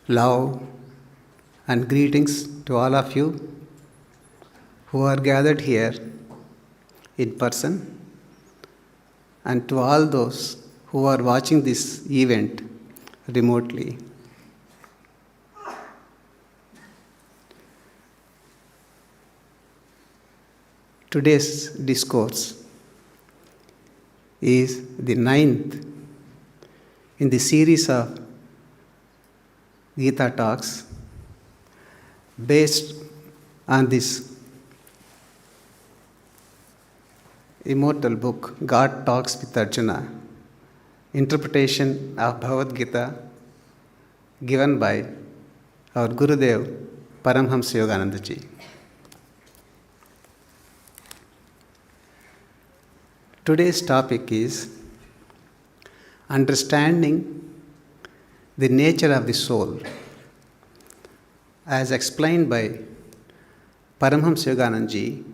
Love and greetings to all of you who are gathered here in person and to all those who are watching this event remotely. Today's discourse is the 9th in the series of Gita talks based on this immortal book, God Talks With Arjuna, interpretation of Bhagavad Gita given by our Gurudev Paramahansa Yogananda Ji. Today's topic is understanding the nature of the soul, as explained by Paramahansa Yogananda Ji.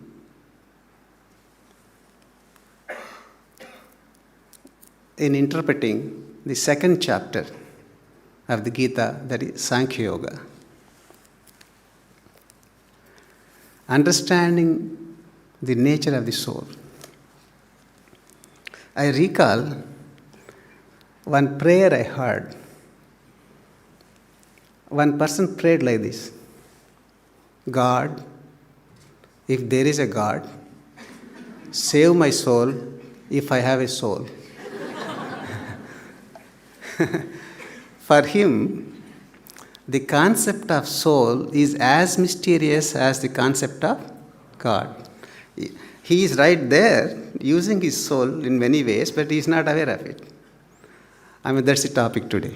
In interpreting the second chapter of the Gita, that is Sankhya Yoga. Understanding the nature of the soul. I recall one prayer I heard. One person prayed like this: God, if there is a God, save my soul if I have a soul. For him, the concept of soul is as mysterious as the concept of God. He is right there using his soul in many ways, but he is not aware of it. That's the topic today.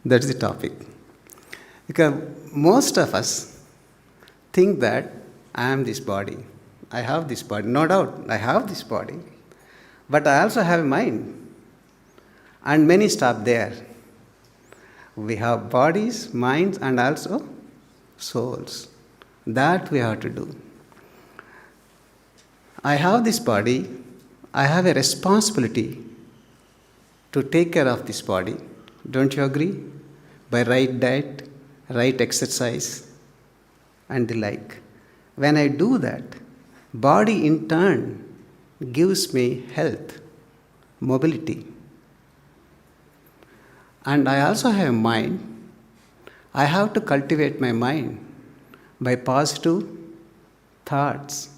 That's the topic. Because most of us think that I am this body. I have this body. No doubt, I have this body. But I also have a mind. And many stop there. We have bodies, minds, and also souls. That we have to do. I have this body. I have a responsibility to take care of this body. Don't you agree? By right diet, right exercise, and the like. When I do that, body in turn gives me health, mobility. And I also have a mind. I have to cultivate my mind by positive thoughts,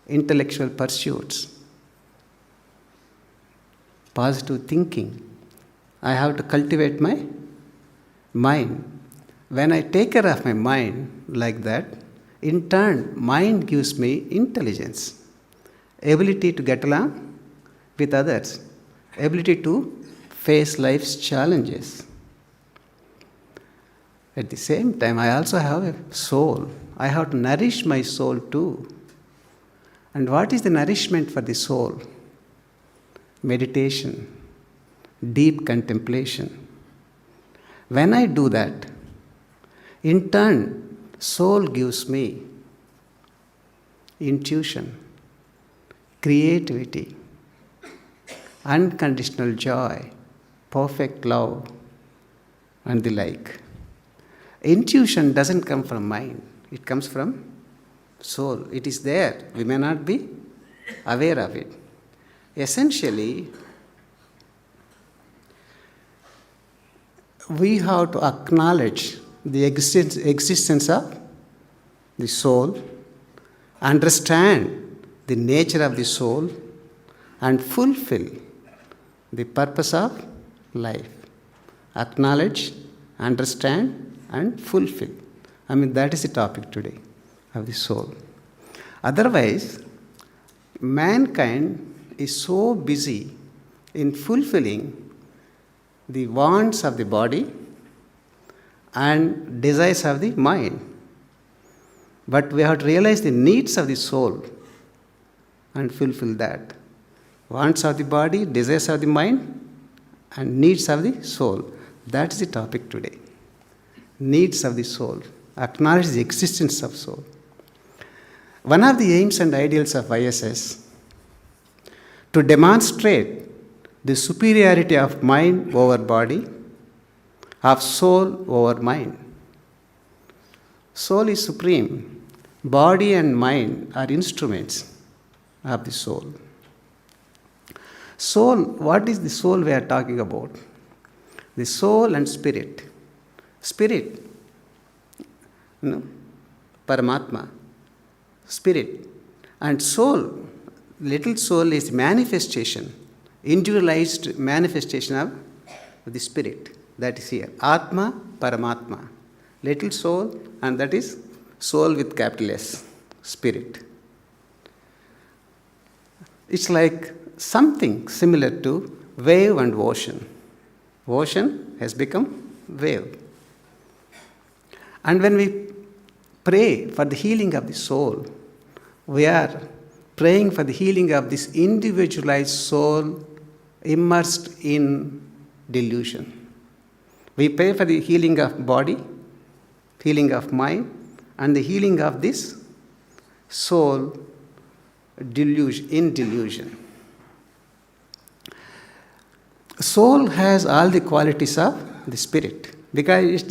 intellectual pursuits, positive thinking. I have to cultivate my mind. When I take care of my mind like that, in turn, mind gives me intelligence, ability to get along with others, ability to face life's challenges. At the same time, I also have a soul. I have to nourish my soul too. And what is the nourishment for the soul? Meditation, deep contemplation. When I do that, in turn, soul gives me intuition, creativity, unconditional joy, perfect love, and the like. Intuition doesn't come from mind. It comes from soul. It is there. We may not be aware of it. Essentially, we have to acknowledge the existence of the soul, understand the nature of the soul, and fulfill the purpose of life. Acknowledge, understand, and fulfill. That is the topic today of the soul. Otherwise, mankind is so busy in fulfilling the wants of the body and desires of the mind. But we have to realize the needs of the soul and fulfill that. Wants of the body, desires of the mind, and needs of the soul. That is the topic today. Needs of the soul. Acknowledge the existence of soul. One of the aims and ideals of ISS to demonstrate the superiority of mind over body, of soul over mind. Soul is supreme. Body and mind are instruments of the soul. Soul, what is the soul we are talking about? The soul and spirit. Spirit, Paramatma, spirit. And soul, little soul is manifestation, individualized manifestation of the spirit. That is here. Atma, Paramatma. Little soul, and that is soul with capital S, spirit. It's like something similar to wave and ocean. Ocean has become wave. And when we pray for the healing of the soul, we are praying for the healing of this individualized soul immersed in delusion. We pray for the healing of body, healing of mind, and the healing of this soul in delusion. Soul has all the qualities of the spirit because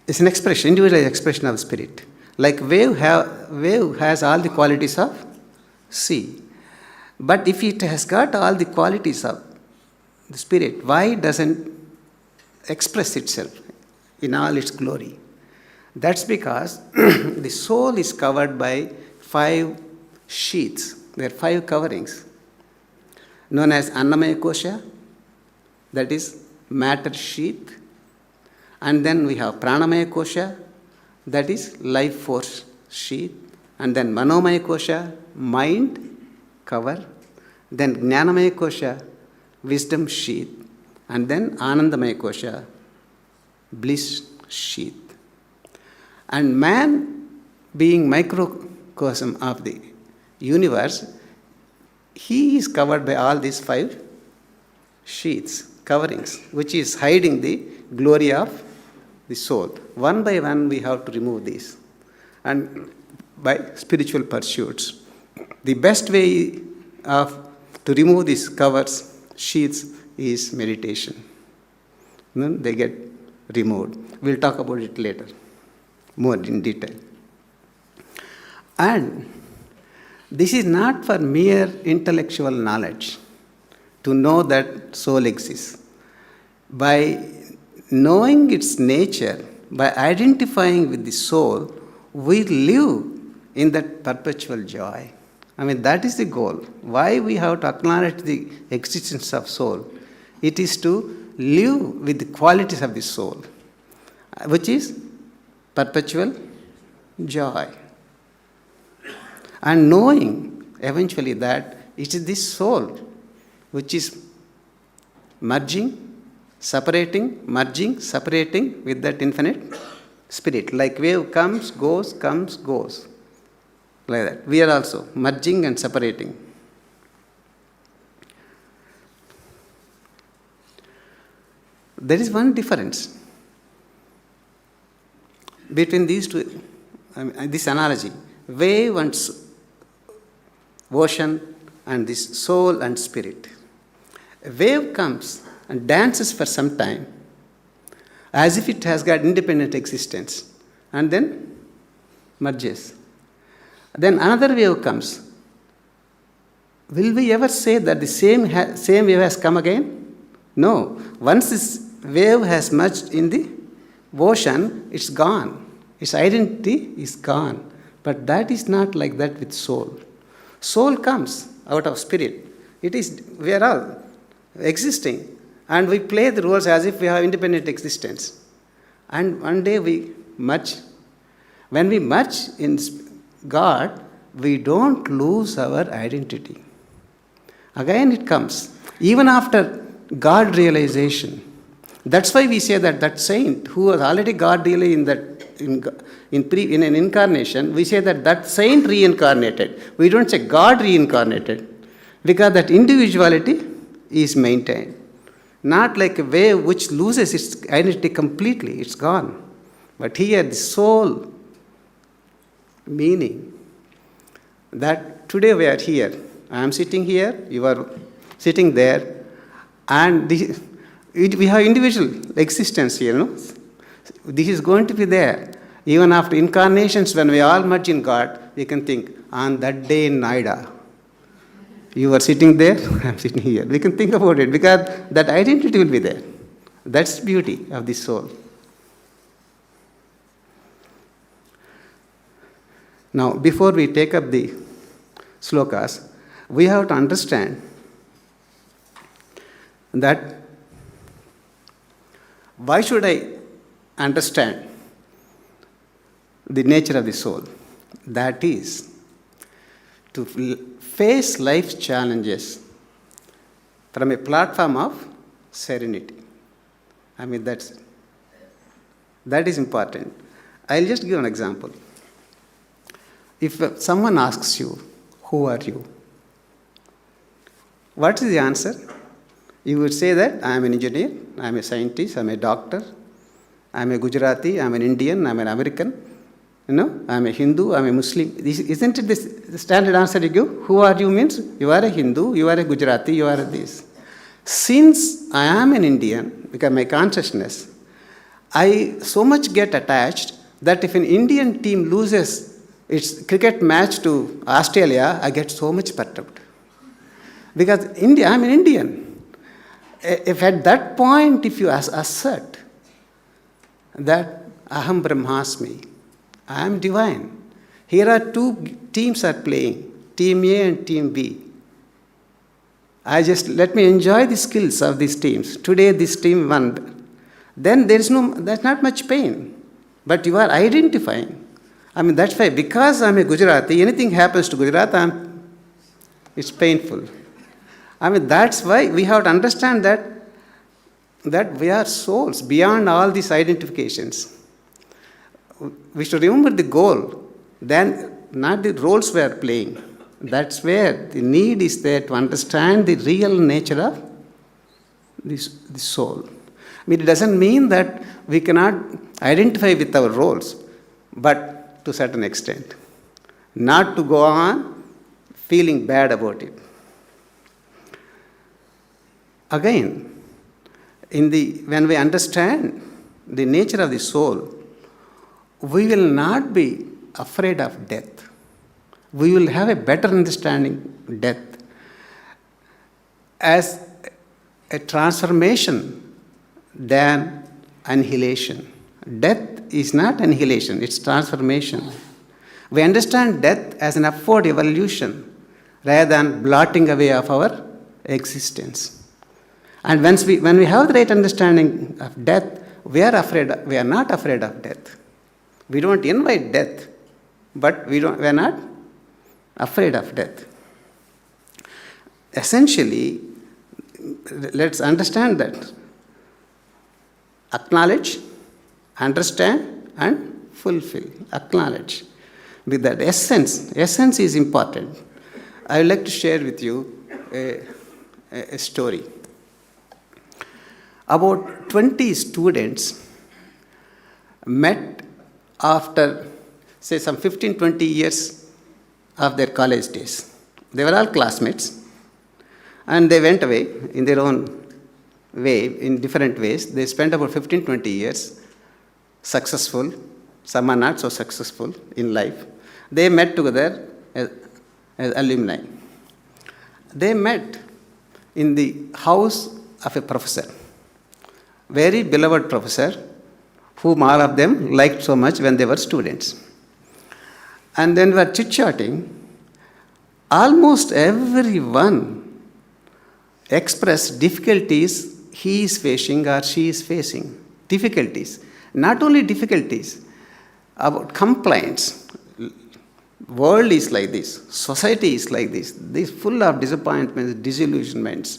it's an expression, individual expression of spirit. Like wave has all the qualities of sea. But if it has got all the qualities of the spirit, why doesn't express itself in all its glory? That's because the soul is covered by 5 sheaths. There are 5 coverings, known as Annamaya Kosha, that is matter sheath. And then we have Pranamaya Kosha, that is life force sheath. And then Manomaya Kosha, mind cover. Then Jnanamaya Kosha, wisdom sheath. And then Anandamaya Kosha, bliss sheath. And man, being microcosm of the universe, he is covered by all these 5 sheaths, coverings, which is hiding the glory of the soul. One by one, we have to remove these. And by spiritual pursuits, the best way to remove these covers, sheaths, is meditation. Then they get removed. We'll talk about it later, more in detail. And this is not for mere intellectual knowledge, to know that soul exists. By knowing its nature, by identifying with the soul, we live in that perpetual joy. I mean, that is the goal. Why we have to acknowledge the existence of soul? It is to live with the qualities of the soul, which is perpetual joy. And knowing eventually that it is this soul which is merging, separating with that infinite spirit. Like wave comes, goes, like that. We are also merging and separating. There is one difference between these two, this analogy, wave and ocean, and this soul and spirit. A wave comes and dances for some time as if it has got independent existence and then merges. Then another wave comes. Will we ever say that the same wave has come again? No. Once this wave has merged in the ocean, it's gone. Its identity is gone. But that is not like that with soul. Soul comes out of spirit. We are all existing, and we play the roles as if we have independent existence. And one day we merge. When we merge in God, we don't lose our identity. Again it comes, even after God realization. That's why we say that saint who was already God really in an incarnation, we say that saint reincarnated. We don't say God reincarnated, because that individuality is maintained. Not like a wave which loses its identity completely, it's gone. But here the soul meaning that today we are here. I am sitting here, you are sitting there, and We have individual existence here, no? This is going to be there. Even after incarnations, when we all merge in God, we can think, on that day in Noida, you are sitting there, I am sitting here. We can think about it because that identity will be there. That's the beauty of the soul. Now, before we take up the slokas, we have to understand that why should I understand the nature of the soul? That is, to face life's challenges from a platform of serenity. I mean, that is important. I'll just give an example. If someone asks you, who are you? What is the answer? You would say that I am an engineer, I am a scientist, I am a doctor, I am a Gujarati, I am an Indian, I am an American. I am a Hindu, I am a Muslim. Isn't it the standard answer you give? Who are you means you are a Hindu, you are a Gujarati, you are this. Since I am an Indian, because my consciousness, I so much get attached that if an Indian team loses its cricket match to Australia, I get so much perturbed. Because India, I am an Indian. If at that point, if you assert that Aham Brahmasmi, I am divine. Here are two teams are playing, Team A and Team B. Let me enjoy the skills of these teams. Today this team won. Then there's not much pain. But you are identifying. I mean, that's why, because I'm a Gujarati, anything happens to Gujarat, it's painful. I mean, that's why we have to understand that we are souls beyond all these identifications. We should remember the goal, then not the roles we are playing. That's where the need is there to understand the real nature of the soul. I mean, it doesn't mean that we cannot identify with our roles, but to a certain extent. Not to go on feeling bad about it. Again, when we understand the nature of the soul, we will not be afraid of death. We will have a better understanding of death as a transformation than annihilation. Death is not annihilation, it's transformation. We understand death as an upward evolution rather than blotting away of our existence. And when we have the right understanding of death, we are not afraid of death. We don't invite death, but we are not afraid of death. Essentially, let's understand that. Acknowledge, understand, and fulfill. Acknowledge. With that essence is important. I would like to share with you a story. About 20 students met after, say, some 15-20 years of their college days. They were all classmates, and they went away in their own way, in different ways. They spent about 15-20 years, successful. Some are not so successful in life. They met together as alumni. They met in the house of a professor, very beloved professor, whom all of them liked so much when they were students. And then we were chit-chatting. Almost everyone expressed difficulties he is facing or she is facing. Difficulties. Not only difficulties, about complaints. World is like this. Society is like this. This is full of disappointments, disillusionments,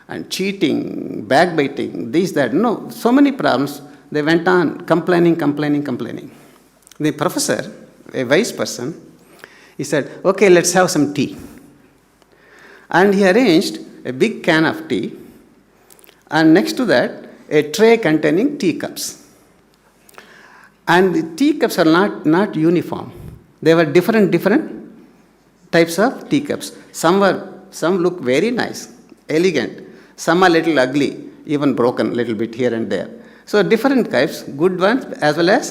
and cheating, backbiting, this, that. No, so many problems. They went on complaining. The professor, a wise person, he said, okay, let's have some tea. And he arranged a big can of tea, and next to that, a tray containing teacups. And the teacups are not uniform. They were different types of teacups. Some look very nice, elegant. Some are little ugly. even broken a little bit here and there. So different types, good ones as well as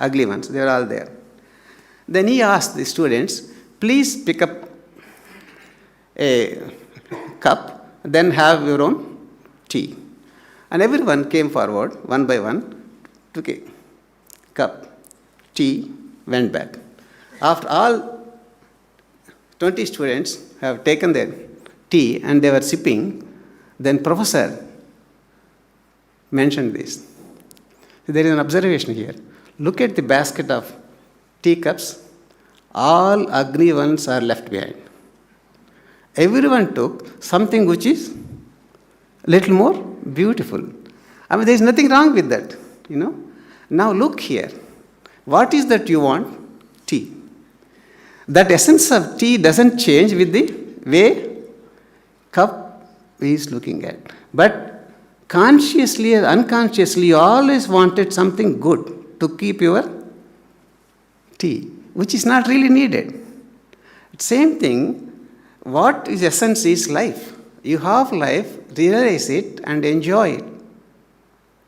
ugly ones, they are all there. Then he asked the students, please pick up a cup, then have your own tea. And everyone came forward, one by one, took a cup, tea, went back. After all 20 students have taken their tea and they were sipping, then professor mentioned this. There is an observation here. Look at the basket of teacups. All ugly ones are left behind. Everyone took something which is little more beautiful. I mean, there is nothing wrong with that, Now look here. What is that you want? Tea. That essence of tea doesn't change with the way cup is looking at. But consciously or unconsciously, you always wanted something good to keep your tea, which is not really needed. Same thing, what is essence is life. You have life, realize it and enjoy it.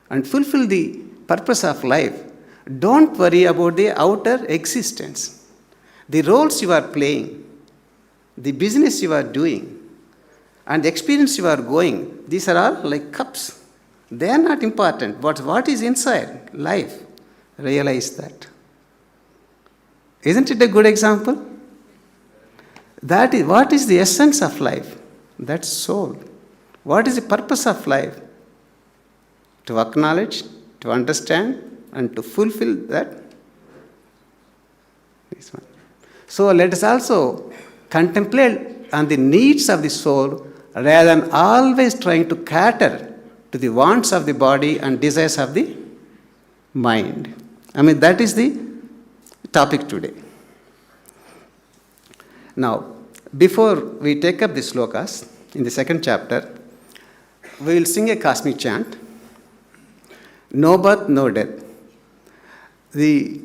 And fulfill the purpose of life. Don't worry about the outer existence. The roles you are playing, the business you are doing, and the experience you are going, these are all like cups. They are not important. But what is inside life? Realize that. Isn't it a good example? That is what is the essence of life? That's soul. What is the purpose of life? To acknowledge, to understand, and to fulfill that. This one. So let us also contemplate on the needs of the soul rather than always trying to cater to the wants of the body and desires of the mind. I mean, that is the topic today. Now, before we take up the slokas in the second chapter, we will sing a cosmic chant. No birth, no death. This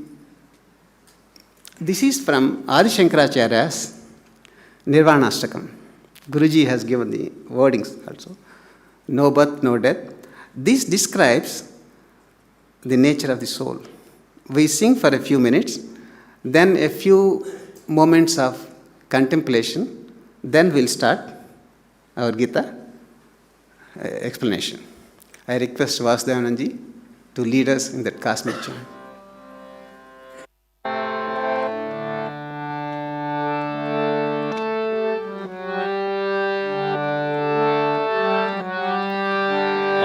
is from Adi Shankaracharya's Nirvanastakam. Guruji has given the wordings also. No birth, no death. This describes the nature of the soul. We sing for a few minutes, then a few moments of contemplation, then we'll start our Gita explanation. I request Vasudevananji to lead us in that cosmic chant.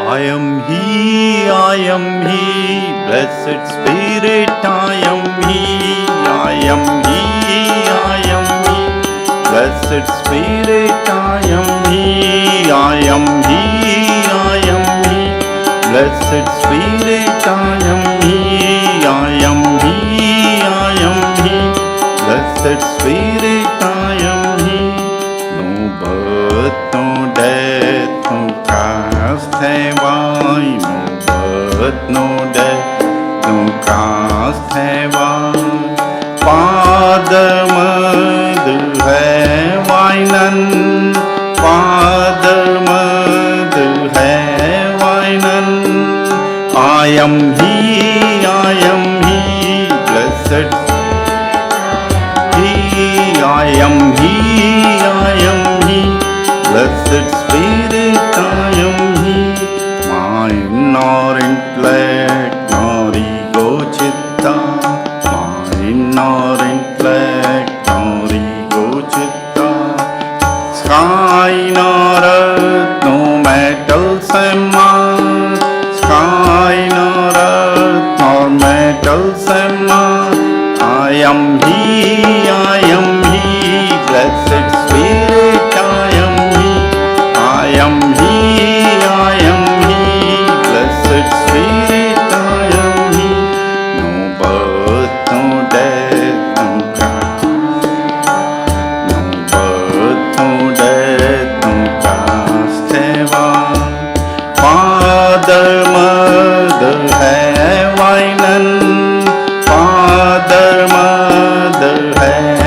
I am He, blessed Spirit, I am He, I am He, I am He, blessed Spirit, I am He, I am He, I am He, blessed Spirit, I am He, I am He, I am He, blessed Spirit, I am He. No birth, no death, no caste have I, no birth, no death, no caste have I. पाद मद है वाइनन, पाद मद है वाइनन. I am He, blessed He, I am He, blessed Spirit, I am He. Mind nor intellect nor ego chitta, mind nor intellect nor ego chitta. Sky nor earth, no metals am I, sky nor earth nor metals am I am He, blessed Spirit, I am He, blessed Spirit, I am He. No birth, no death, no caste, no birth, no death, no caste have I. Father, mother have I none, Father, mother have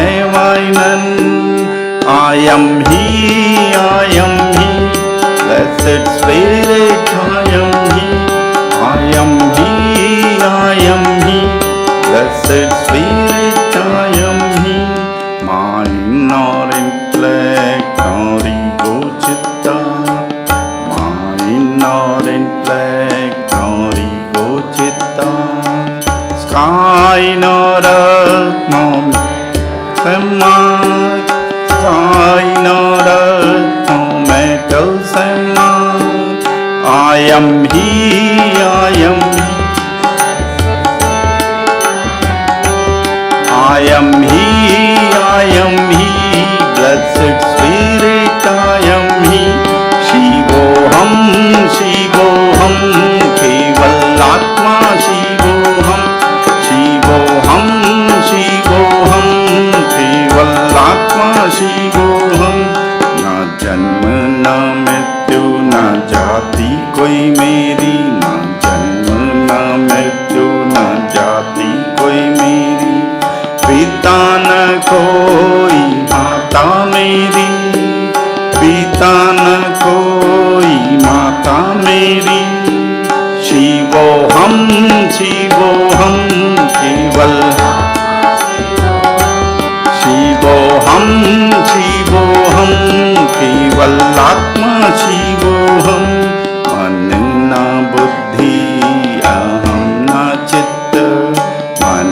blessed spirit I am he, mind nor intellect nor ego chitta, mind nor intellect nor ego chitta, sky nor earth nor Sama, sky nor earth nor metal Sama, I am he, I am he, I am he, I am he, blessed spirit I am he, Shivoham, Shivoham, Kevalatma Shivoham, Shivoham, Shivoham, Kevalatma Shivoham, na janma na mrityu na jati koi meri, na janma na mrityu na jati koi meri, पिता न कोई माता मेरी, पिता न कोई माता मेरी, शिवोहम शिवोहम केवल, शिवोहम शिवोहम केवल आत्मा शिवोहम, मन न बुद्धि अहम न चित्त, मन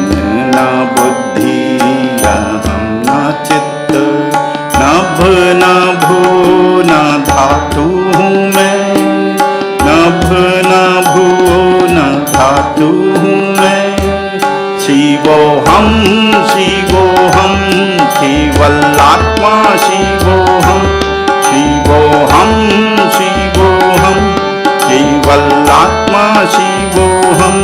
न बुद्धि अहम न चित्त, नभ न भू न धातु हूँ मैं, नभ न भू न धातु हूँ मैं, शिवोहम शिवोहम केवल आत्मा शिवोहम, शिवोहम शिवोहम केवल आत्मा शिवोहम,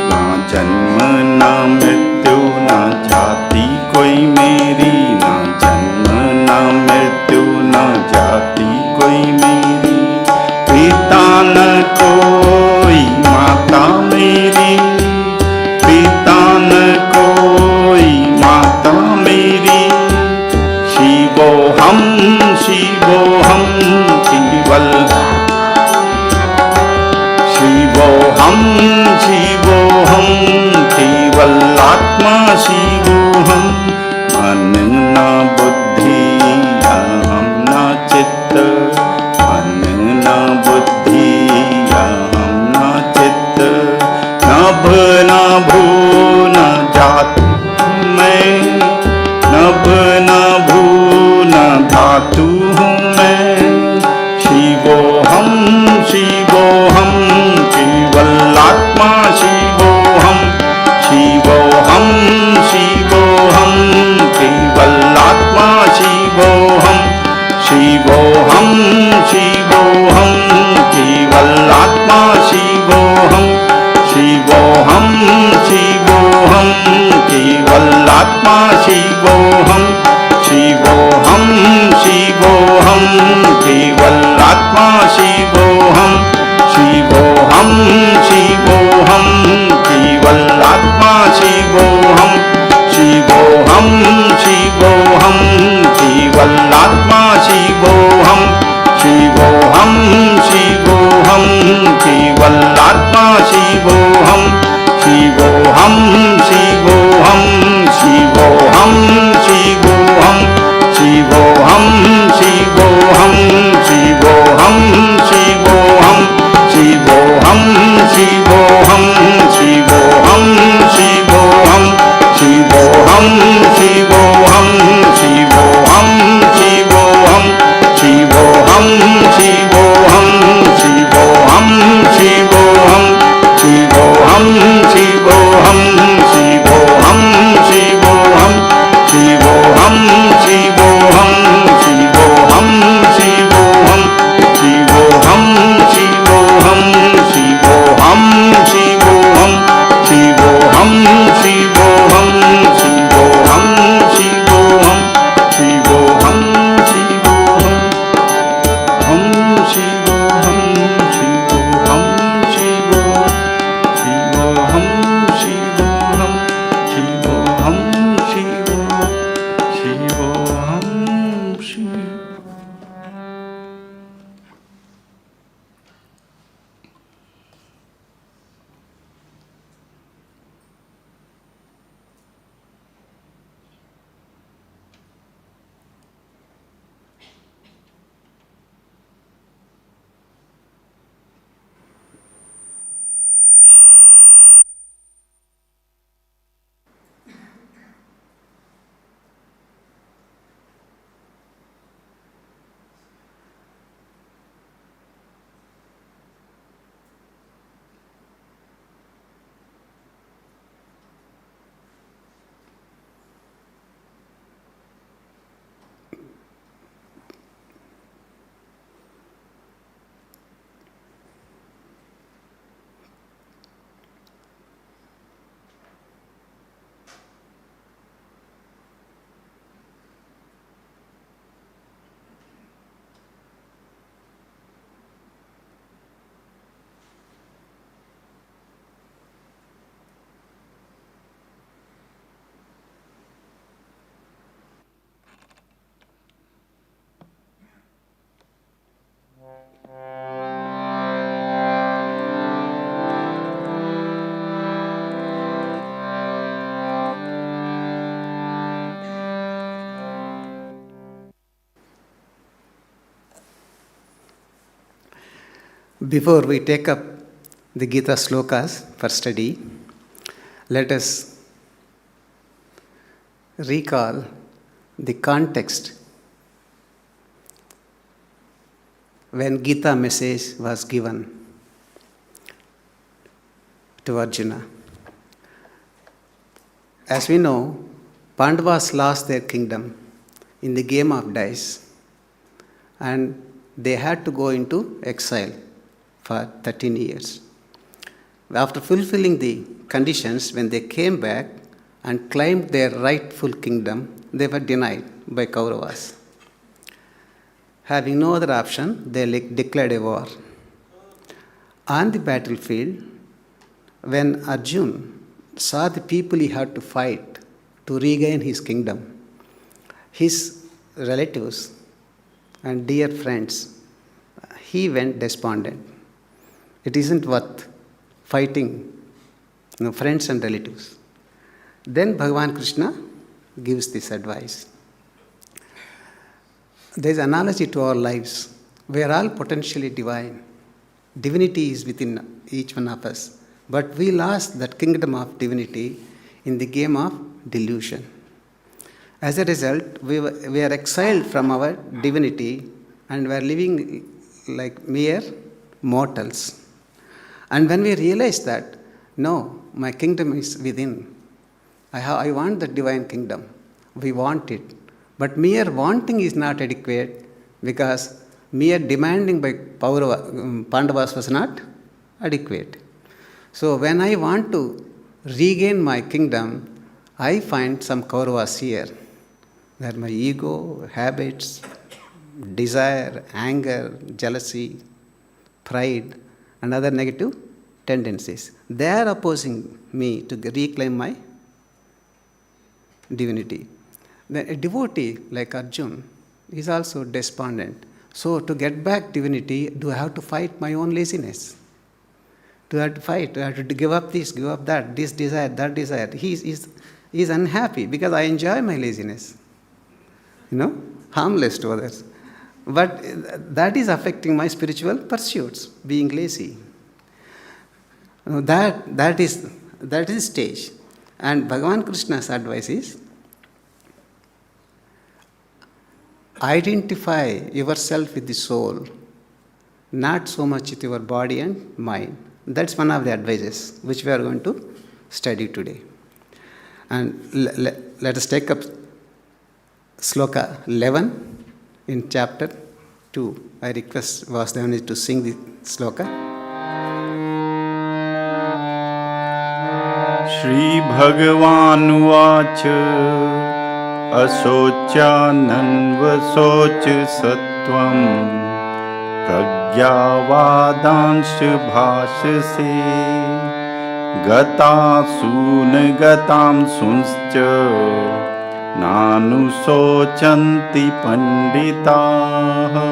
ना जन्म ना मृत्यु ना जाति कोई मेरी, ना जन्म ना मृत्यु ना जाति कोई मेरी, पिता न कोई माता मेरी, पिता न कोई माता मेरी, शिवोहम शिवोहम केवल, शिवोहम शिवोहम केवल आत्मा शिवोहम, मन न बुद्धि अहम न चित्त, मन न बुद्धि अहम न चित्त, नभ न भू न जातु मैं, नभ न भू न धातु हूँ मैं, शिवोहम शिवोहम केवल आत्मा शिवोहम, शिवोहम शिवोहम केवल आत्मा शिवोहम, शिवोहम शिवोहम केवल आत्मा शिवोहम, शिवोहम शिवोहम केवल आत्मा शिवोहम, शिवोहम शिवोहम केवल आत्मा शिवोहम, शिवोहम शिवोहम केवल आत्मा शिवोहम, शिवोहम शिवोहम केवल आत्मा शिवोहम, शिवोहम शिवोहम केवल आत्मा शिवोहम, शिवोहम शिवोहम शिवोहम शिवोहम Before we take up the Gita slokas for study, let us recall the context when Gita message was given to Arjuna. As we know, Pandavas lost their kingdom in the game of dice, and they had to go into exile for 13 years. After fulfilling the conditions, when they came back and claimed their rightful kingdom, they were denied by Kauravas. Having no other option, they declared a war. On the battlefield, when Arjuna saw the people he had to fight to regain his kingdom, his relatives and dear friends, he went despondent. It isn't worth fighting friends and relatives. Then Bhagavan Krishna gives this advice. There is an analogy to our lives. We are all potentially divine. Divinity is within each one of us. But we lost that kingdom of divinity in the game of delusion. As a result, we are exiled from our divinity and we are living like mere mortals. And when we realize that, no, my kingdom is within. I want the divine kingdom. We want it. But mere wanting is not adequate because mere demanding by Pandavas was not adequate. So when I want to regain my kingdom, I find some Kauravas here. Where my ego, habits, desire, anger, jealousy, pride, and other negative tendencies. They are opposing me to reclaim my divinity. Then a devotee like Arjuna is also despondent. So to get back divinity, do I have to fight my own laziness? Do I have to fight? Do I have to give up this, give up that, this desire, that desire? He is unhappy because I enjoy my laziness. Harmless to others. But that is affecting my spiritual pursuits, being lazy. That is stage. And Bhagavan Krishna's advice is, identify yourself with the soul, not so much with your body and mind. That's one of the advices which we are going to study today. And let us take up Sloka 11 in chapter 2. I request Vasudevani to sing the Sloka. Shri Bhagavan Uvacha Asocyananvasoch Sattvam Pragyavadansh Bhashase Gatasun Gatam Sunscha Nanusochanti Panditaha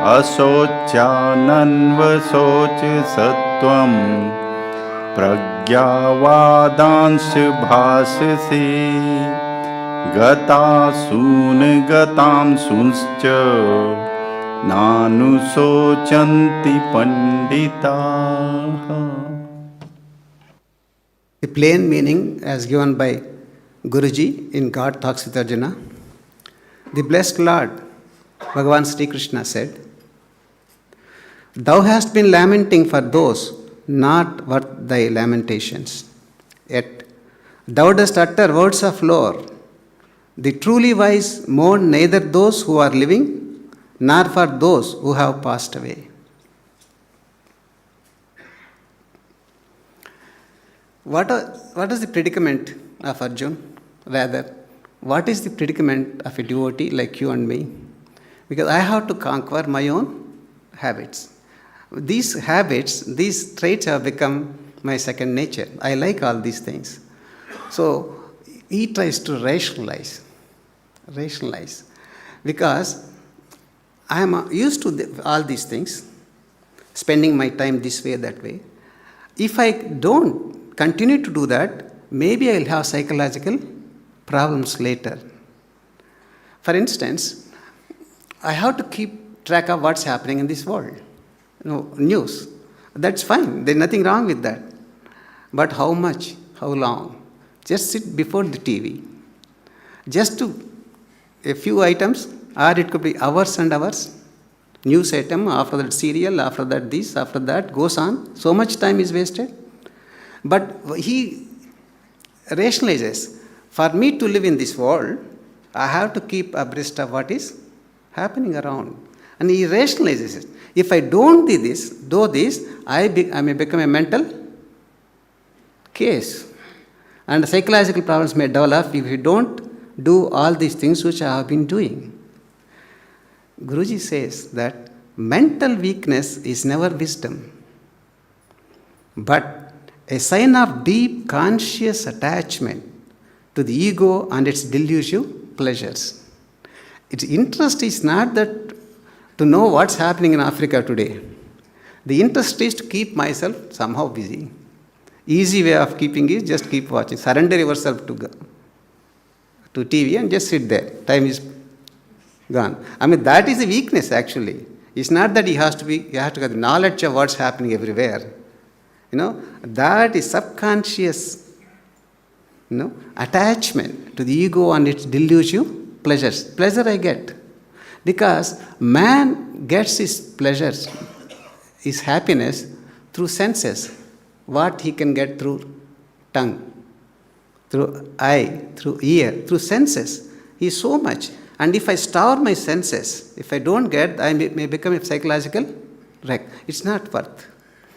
Asocyananvasoch Sattvam Pragyavadansh Bhashase Gatasun Gatam Sunscha Nanusochanti Panditaha. The plain meaning as given by Guruji in God Talks With Arjuna. The blessed Lord, Bhagavan Sri Krishna said, Thou hast been lamenting for those not worth thy lamentations. Yet thou dost utter words of lore. The truly wise mourn neither those who are living nor for those who have passed away. What is the predicament of Arjuna? Rather, what is the predicament of a devotee like you and me? Because I have to conquer my own habits. These habits, these traits have become my second nature. I like all these things. So he tries to rationalize. Because I am used to all these things, spending my time this way, that way. If I don't continue to do that, maybe I will have psychological problems later. For instance, I have to keep track of what's happening in this world. news. That's fine. There's nothing wrong with that. But how much? How long? Just sit before the TV. Just to a few items, or it could be hours and hours. News item, after that serial, after that this, after that, goes on. So much time is wasted. But he rationalizes, for me to live in this world, I have to keep abreast of what is happening around. And he rationalizes it. If I don't do this, I may become a mental case. And psychological problems may develop if you don't do all these things which I have been doing. Guruji says that mental weakness is never wisdom, but a sign of deep conscious attachment to the ego and its delusive pleasures. Its interest is not that to know what's happening in Africa today. The interest is to keep myself somehow busy. Easy way of keeping is just keep watching. Surrender yourself to TV and just sit there. Time is gone. That is a weakness actually. It's not that you have to have the knowledge of what's happening everywhere. That is subconscious, attachment to the ego and its delusive pleasures. Pleasure I get. Because man gets his pleasures, his happiness through senses. What he can get through tongue, through eye, through ear, through senses. He is so much. And if I starve my senses, if I don't get, I may become a psychological wreck. It's not worth.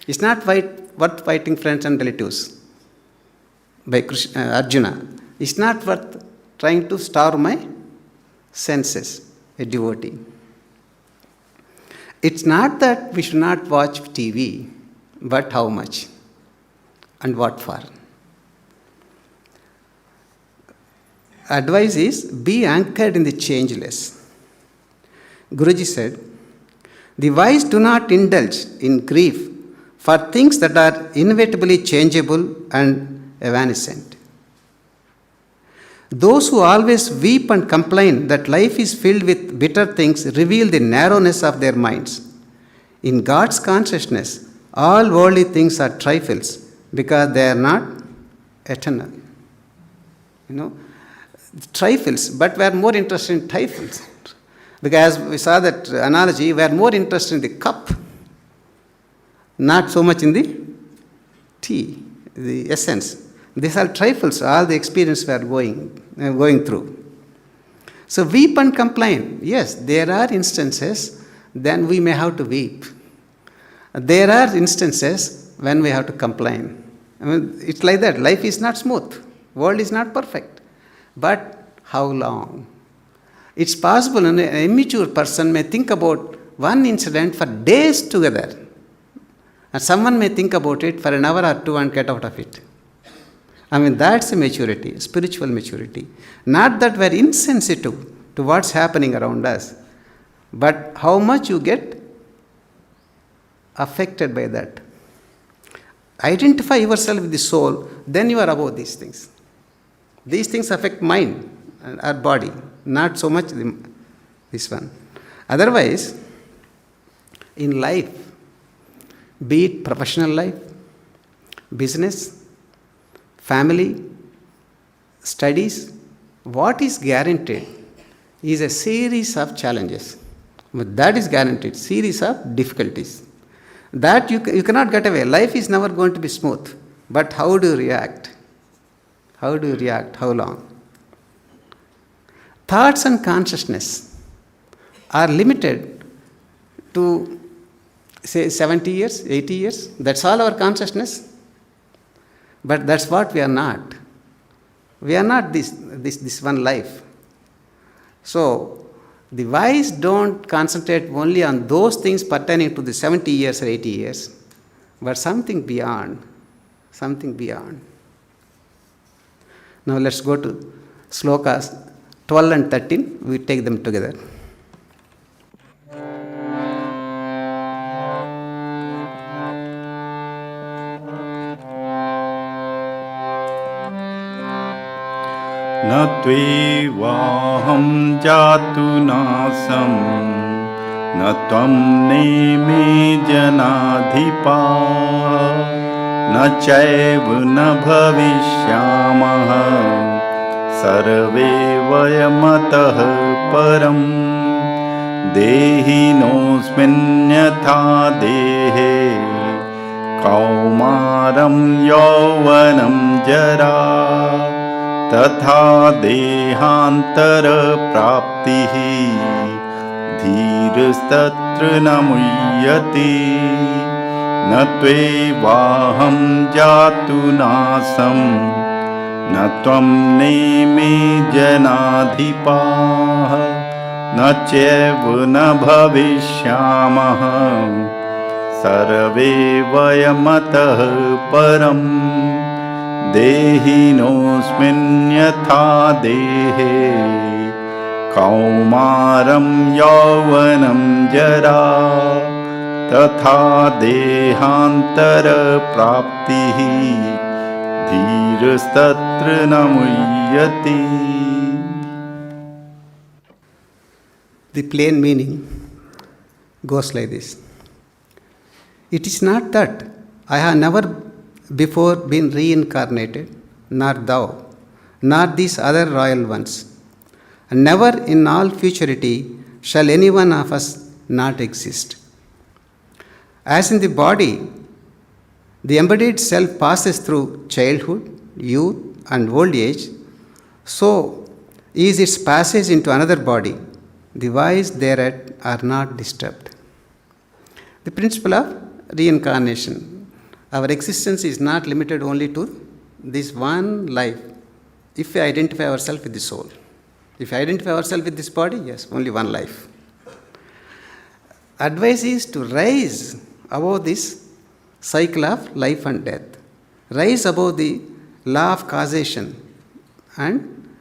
It's not worth fighting friends and relatives by Arjuna. It's not worth trying to starve my senses, a devotee. It's not that we should not watch TV, but how much and what for. Advice is be anchored in the changeless. Guruji said, the wise do not indulge in grief for things that are inevitably changeable and evanescent. Those who always weep and complain that life is filled with bitter things reveal the narrowness of their minds. In God's consciousness, all worldly things are trifles because they are not eternal. Trifles, but we are more interested in trifles. Because we saw that analogy, we are more interested in the cup, not so much in the tea, the essence. These are trifles, all the experience we are going through. So weep and complain. Yes, there are instances then we may have to weep. There are instances when we have to complain. It's like that. Life is not smooth. World is not perfect. But how long? It's possible an immature person may think about one incident for days together. And someone may think about it for an hour or two and get out of it. That's a maturity, spiritual maturity. Not that we're insensitive to what's happening around us, but how much you get affected by that. Identify yourself with the soul, then you are above these things. These things affect mind and our body, not so much this one. Otherwise, in life, be it professional life, business, family, studies, what is guaranteed is a series of challenges. But that is guaranteed, series of difficulties. That you cannot get away. Life is never going to be smooth. But how do you react? How do you react? How long? Thoughts and consciousness are limited to, say, 70 years, 80 years. That's all our consciousness. But that's what we are not. We are not this one life. So, the wise don't concentrate only on those things pertaining to the 70 years or 80 years, but something beyond. Something beyond. Now let's go to slokas 12 and 13. We take them together. न त्वेवाहं जातु नासं न त्वं नेमे जनाधिपाः न चैव न भविष्यामः सर्वे वयमतः परम् देहिनोऽस्मिन्यथा देहे कौमारं यौवनं जरा तथा देहान्तरप्राप्तिः धीरस्तत्र न मुह्यते न त्वेवाहं जातु नासं न त्वं नेमे जनाधिपाः न चैव न भविष्यामः सर्वे वयमतः परम् देहिनोऽस्मिन्यथा देहे कौमारं यौवनं जरा तथा देहान्तरप्राप्तिः धीरस्तत्र न मुह्यते. The plain meaning goes like this. It is not that I have never before been reincarnated, nor thou, nor these other royal ones. And never in all futurity shall any one of us not exist. As in the body, the embodied self passes through childhood, youth, and old age, so is its passage into another body. The wise thereat are not disturbed. The principle of reincarnation. Our existence is not limited only to this one life. If we identify ourselves with the soul. If we identify ourselves with this body, yes, only one life. Advice is to rise above this cycle of life and death. Rise above the law of causation and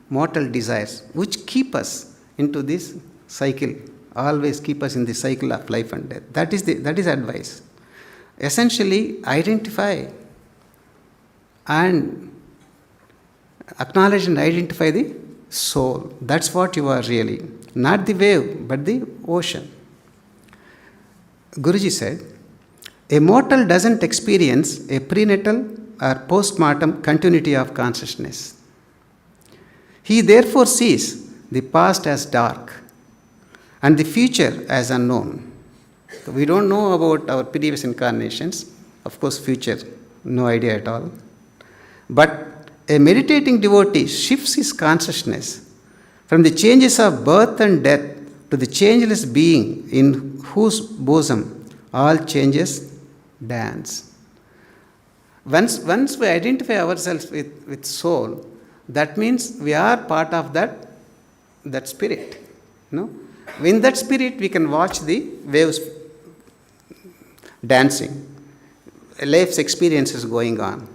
mortal desires, which keep us into this cycle, always keep us in the cycle of life and death. That is advice. Essentially, identify and acknowledge and identify the soul. That's what you are really. Not the wave, but the ocean. Guruji said, a mortal doesn't experience a prenatal or post-mortem continuity of consciousness. He therefore sees the past as dark and the future as unknown. We don't know about our previous incarnations, of course future, no idea at all. But a meditating devotee shifts his consciousness from the changes of birth and death to the changeless being in whose bosom all changes dance. Once we identify ourselves with soul, that means we are part of that spirit. No? In that spirit, we can watch the waves dancing, life's experiences going on.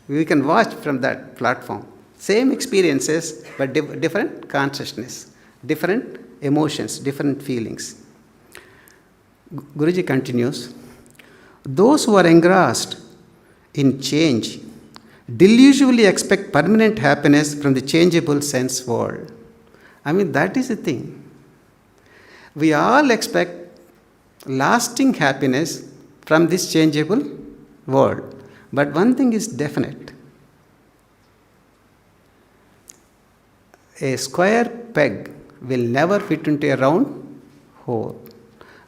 We can watch from that platform. Same experiences, but different consciousness, different emotions, different feelings. Guruji continues, those who are engrossed in change delusively expect permanent happiness from the changeable sense world. I mean, that is the thing. We all expect lasting happiness from this changeable world. But one thing is definite. A square peg will never fit into a round hole.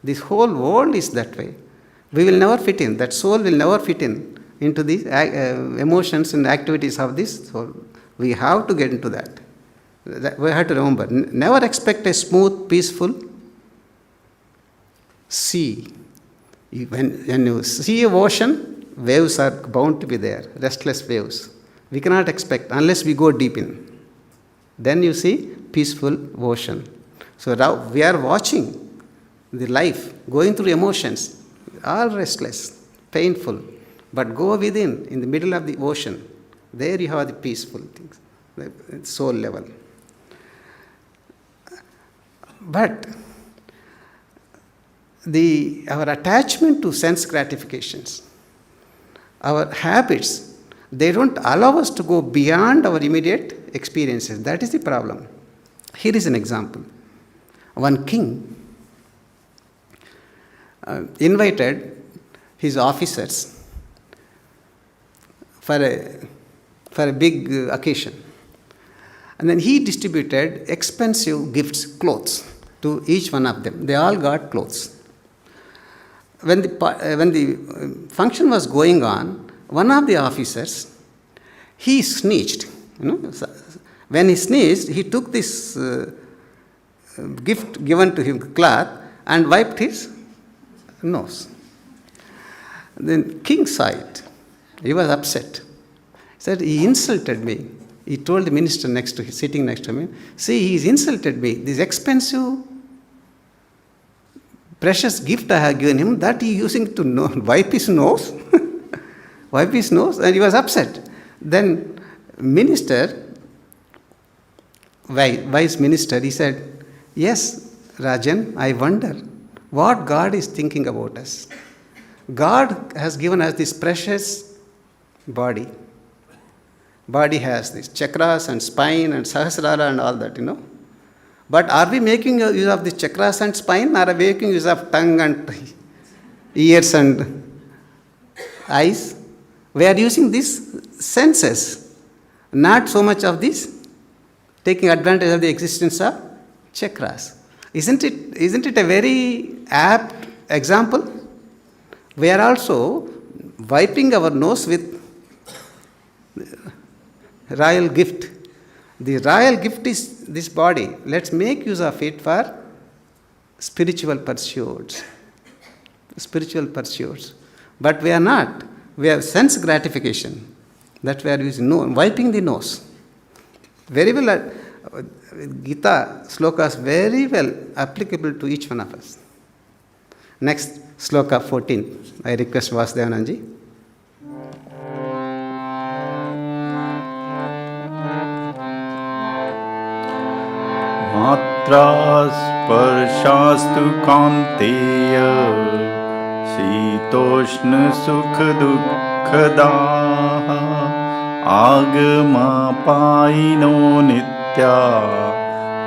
This whole world is that way. We will never fit in. That soul will never fit in into the emotions and activities of this soul. We have to get into that. We have to remember. Never expect a smooth, peaceful sea. When you see a ocean, waves are bound to be there, restless waves. We cannot expect unless we go deep in. Then you see peaceful ocean. So now we are watching the life, going through emotions, all restless, painful. But go within, in the middle of the ocean. There you have the peaceful things, the soul level. But our attachment to sense gratifications, our habits, they don't allow us to go beyond our immediate experiences. That is the problem. Here is an example. One king invited his officers for a big occasion. And then he distributed expensive gifts, clothes, to each one of them. They all got clothes. When the function was going on, one of the officers, he sneezed. When he sneezed, he took this gift given to him, cloth, and wiped his nose. Then king saw it. He was upset. He said, he insulted me. He told the minister sitting next to me, see, he's insulted me. This expensive, precious gift I have given him, that he using to wipe his nose. Wipe his nose, and he was upset. Then minister, wise minister, he said, yes, Rajan, I wonder what God is thinking about us. God has given us this precious body. Body has these chakras and spine and sahasrara and all that, But are we making use of the chakras and spine, or are we making use of tongue and ears and eyes? We are using these senses, not so much of this, taking advantage of the existence of chakras. Isn't it a very apt example? We are also wiping our nose with royal gift. The royal gift is this body. Let's make use of it for spiritual pursuits. Spiritual pursuits. But we are not. We have sense gratification. That we are using. Wiping the nose. Very well, Gita slokas very well applicable to each one of us. Next, sloka 14. I request Vasudevananji. मात्रा स्पर्शास्तु कान्तेय शीतोष्ण सुख दुःखदाः आगमापायिनो नित्या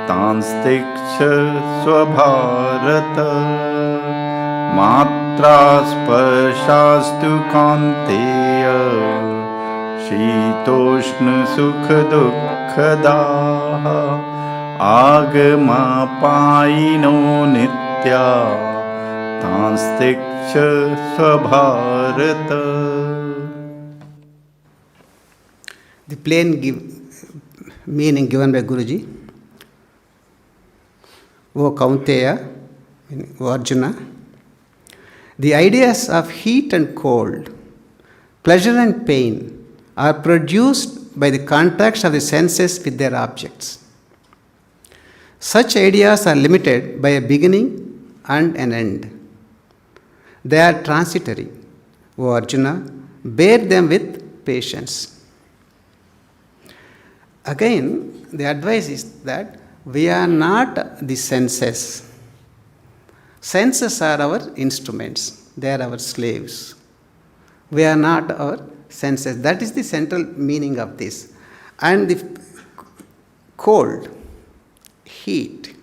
तांस्तिक्ष स्वभारत मात्रा स्पर्शास्तु कान्तेय शीतोष्ण सुख दुःखदाः आगमापायिनो नित्या तांस्तिक्ष स्वभारत. The plain meaning given by Guruji. O Kaunteya, O Arjuna, the ideas of heat and cold, pleasure and pain are produced by the contact of the senses with their objects. Such ideas are limited by a beginning and an end. They are transitory. O Arjuna, bear them with patience. Again, the advice is that we are not the senses. Senses are our instruments. They are our slaves. We are not our senses. That is the central meaning of this. And the cold, heat,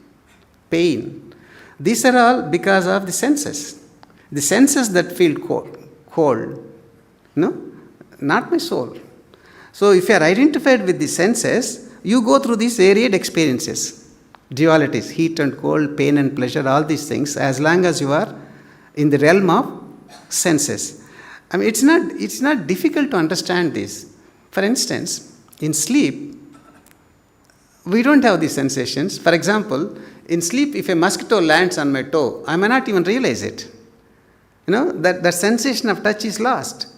pain, these are all because of the senses. The senses that feel cold, not my soul. So if you are identified with the senses, you go through these varied experiences, dualities, heat and cold, pain and pleasure, all these things, as long as you are in the realm of senses. I mean, it's not difficult to understand this. For instance, in sleep, we don't have these sensations. For example, in sleep, if a mosquito lands on my toe, I may not even realize it. That sensation of touch is lost.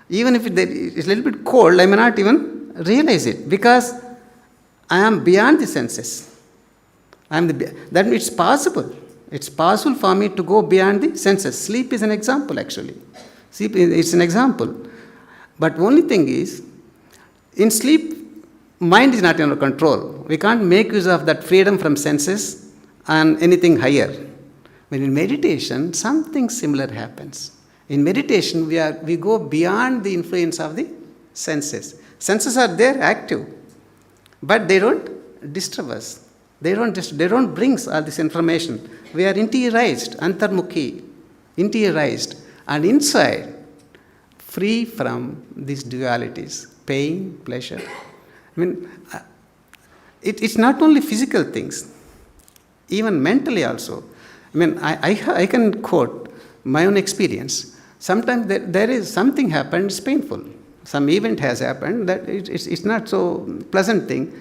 Even if it's a little bit cold, I may not even realize it because I am beyond the senses. That means it's possible. It's possible for me to go beyond the senses. Sleep is an example, actually. Sleep is an example. But only thing is, in sleep, mind is not under control. We can't make use of that freedom from senses and anything higher. When in meditation, something similar happens. In meditation, we go beyond the influence of the senses. Senses are there, active, but they don't disturb us. They don't bring all this information. We are interiorized, antarmukhi. interiorized, and inside, free from these dualities, pain, pleasure. I mean, it's not only physical things, even mentally also. I mean, I can quote my own experience. Sometimes there is something happened, it's painful. Some event has happened that it's not so pleasant thing.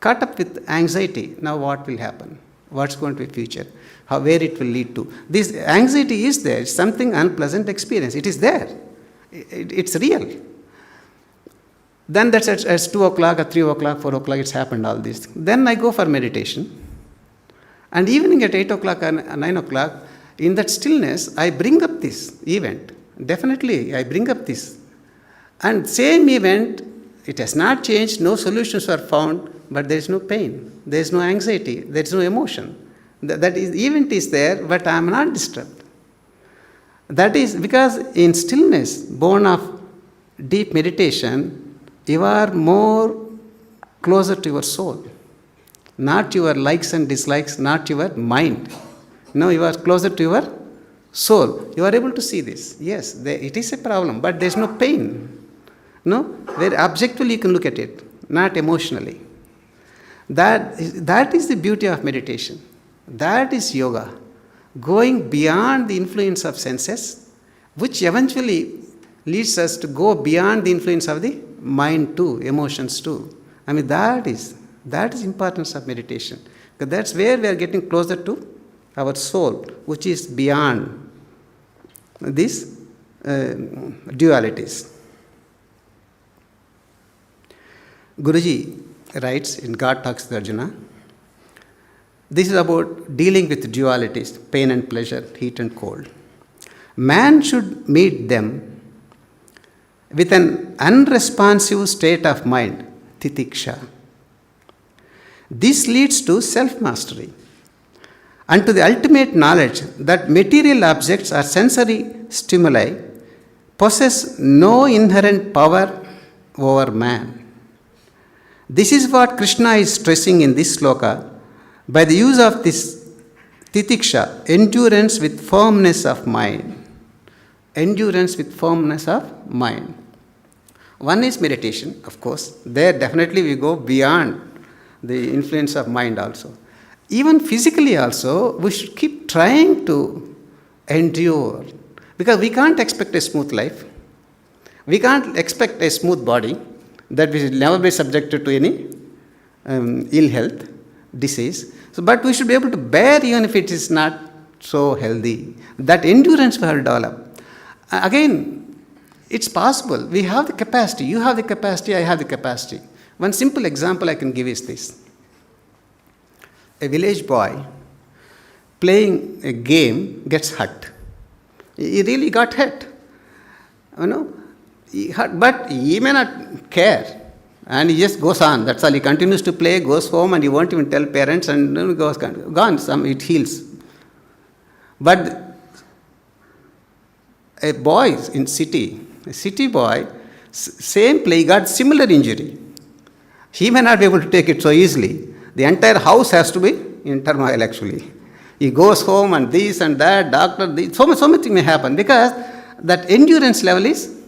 Caught up with anxiety. Now what will happen? What's going to be future? Where it will lead to? This anxiety is there. It's something unpleasant experience. It is there. It's real. Then that's at 2 o'clock, at 3 o'clock, 4 o'clock, it's happened all this. Then I go for meditation. And evening at 8 o'clock and 9 o'clock, in that stillness, I bring up this event. Definitely, I bring up this. And same event, it has not changed, no solutions were found, but there is no pain, there is no anxiety, there is no emotion. That event is there, but I am not disturbed. That is because in stillness, born of deep meditation, you are more closer to your soul. Not your likes and dislikes, not your mind. No, you are closer to your soul. You are able to see this. Yes, it is a problem, but there is no pain. No, very objectively you can look at it, not emotionally. That is the beauty of meditation. That is yoga. Going beyond the influence of senses, which eventually leads us to go beyond the influence of the mind too, emotions too. I mean, that is importance of meditation. Because that's where we are getting closer to our soul, which is beyond these dualities. Guruji writes in God Talks with Arjuna, this is about dealing with dualities, pain and pleasure, heat and cold. Man should meet them with an unresponsive state of mind, titiksha. This leads to self-mastery and to the ultimate knowledge that material objects or sensory stimuli possess no inherent power over man. This is what Krishna is stressing in this sloka by the use of this titiksha, endurance with firmness of mind. Endurance with firmness of mind. One is meditation, of course. There definitely we go beyond the influence of mind also. Even physically also, we should keep trying to endure. Because we can't expect a smooth life. We can't expect a smooth body that we should never be subjected to any ill health, disease. So, but we should be able to bear even if it is not so healthy. That endurance we have to develop. Again, it's possible. We have the capacity. You have the capacity, I have the capacity. One simple example I can give is this. A village boy playing a game gets hurt. He really got hurt. You know, but he may not care. And he just goes on. That's all. He continues to play, goes home, and he won't even tell parents, and goes gone. It heals. But a boy in city, a city boy, same play, got similar injury. He may not be able to take it so easily. The entire house has to be in turmoil actually. He goes home and this and that, doctor, this, so many things may happen because that endurance level is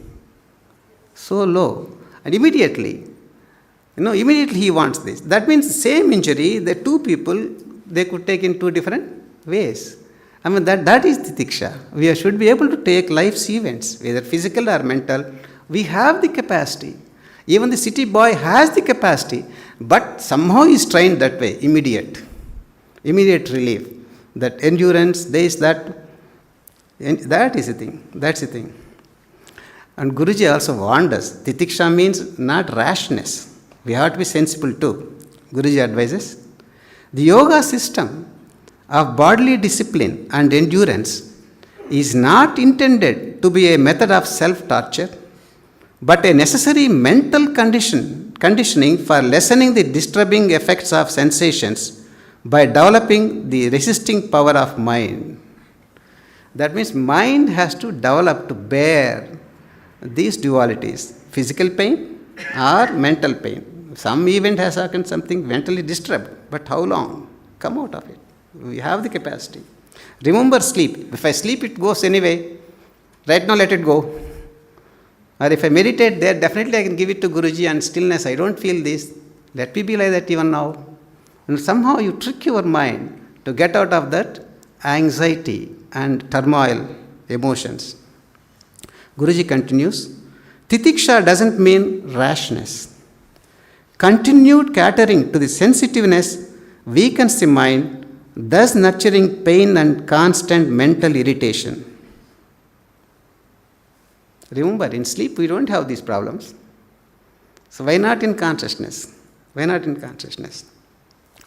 so low. And immediately he wants this. That means same injury, the two people, they could take in two different ways. I mean, that is the tiksha. We should be able to take life's events, whether physical or mental. We have the capacity. Even the city boy has the capacity, but somehow he is trained that way, immediate relief. That endurance, this, that is the thing. That's the thing. And Guruji also warned us, titiksha means not rashness. We have to be sensible too. Guruji advises, the yoga system of bodily discipline and endurance is not intended to be a method of self-torture, but a necessary mental conditioning for lessening the disturbing effects of sensations by developing the resisting power of mind. That means mind has to develop to bear these dualities, physical pain or mental pain. Some event has happened, something mentally disturbed, but how long? Come out of it. We have the capacity. Remember sleep. If I sleep, it goes anyway. Right now, let it go. Or if I meditate there, definitely I can give it to Guruji and stillness. I don't feel this. Let me be like that even now. And somehow you trick your mind to get out of that anxiety and turmoil emotions. Guruji continues, Titiksha doesn't mean rashness. Continued catering to the sensitiveness weakens the mind, thus nurturing pain and constant mental irritation. Remember, in sleep we don't have these problems. So why not in consciousness? Why not in consciousness?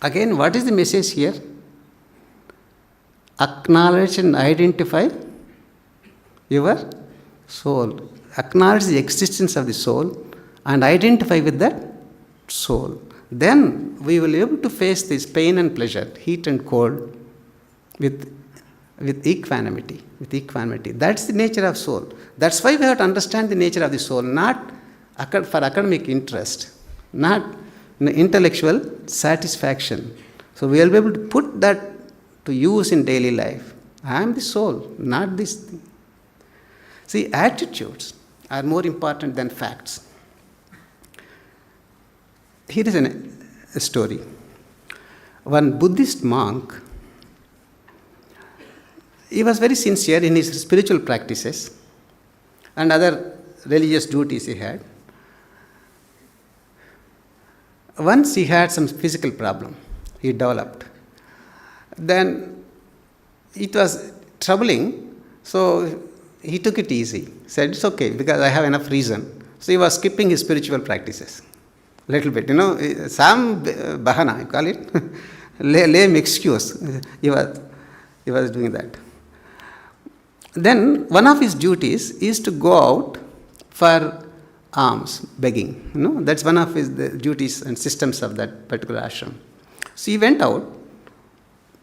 Again, what is the message here? Acknowledge and identify your soul. Acknowledge the existence of the soul and identify with that soul. Then we will be able to face this pain and pleasure, heat and cold with equanimity. With equanimity. That's the nature of soul. That's why we have to understand the nature of the soul, not for academic interest, not intellectual satisfaction. So we will be able to put that to use in daily life. I am the soul, not this thing. See, attitudes are more important than facts. Here is a story. One Buddhist monk, he was very sincere in his spiritual practices and other religious duties he had. Once he had some physical problem he developed. Then it was troubling, so he took it easy. Said, it's okay because I have enough reason. So he was skipping his spiritual practices. Little bit, some bahana, you call it, lame excuse. He was doing that. Then one of his duties is to go out for alms, begging. That's one of his duties and systems of that particular ashram. So he went out